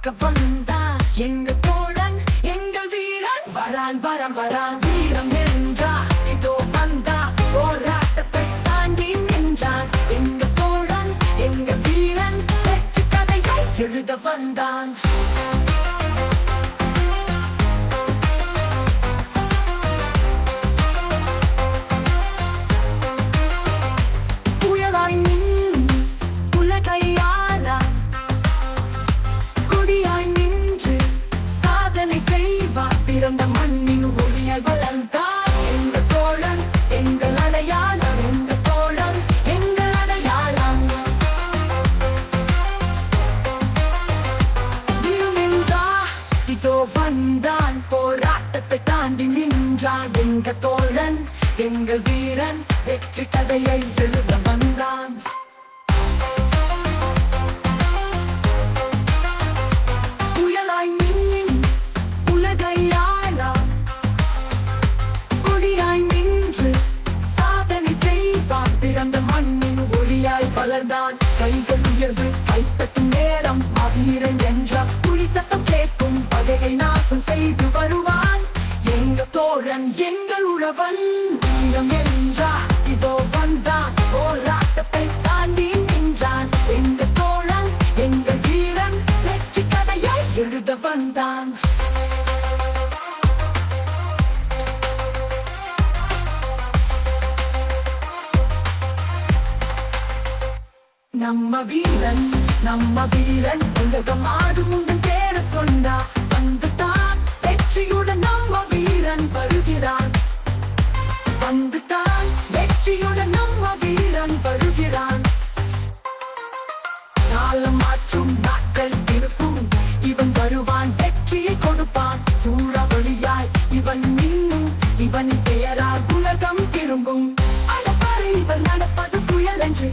ஜெயிக்க வந்தான் எங்க தோழன் எங்கள் வீரன் வரான் வரான் வரான் வீரம் என்றா இதோ வந்தா போராட்டத்தை தாண்டி நின்றான் எங்க தோழன் எங்க வீரன் வெற்றி கதையை எழுத வந்தான் பிறந்த மண்ணின் ஒளியாய் வளர்ந்தான் எங்க தோழன் எங்கள் அடையாளம் எங்க தோழன் எங்கள் அடையாளம் வீரமென்றா இதோ வந்தான் போராட்டத்தை தாண்டி நின்றான் எங்க தோழன் எங்கள் வீரன் வெற்றி கதையை எழுத வந்தான் வளர்ந்தான் கைகள் உயர்வு கைப்பற்றும் நேரம் மாவீரன் என்றார் புலி சத்தம் கேட்கும் பகையை நாசம் செய்து வருவான் எங்க தோழன் எங்கள் உழவன் வீரம் என்றா இதோ வந்தான் போராட்டத்தை தாண்டி நின்றான் எங்க தோழன் எங்கள் வீரன் வெற்றி கதையை எழுத வந்தான் நம்ம வீரன் உலகம் ஆடும் உங்கள் பேர சொன்னா வந்துட்டான் வெற்றியுடன் நம்ம வீரன் வருகிறான் வந்துட்டான் வெற்றியுடன் நம்ம வீரன் வருகிறான் காலம் மாற்றும் நாட்கள் திருப்பும் இவன் வருவான் வெற்றியை கொடுப்பான் சூறாவளியாய் இவன் மின்னும் இவனின் பெயரால் உலகம் திரும்பும் அடப்பாறை இவன் நடப்பது புயல் என்று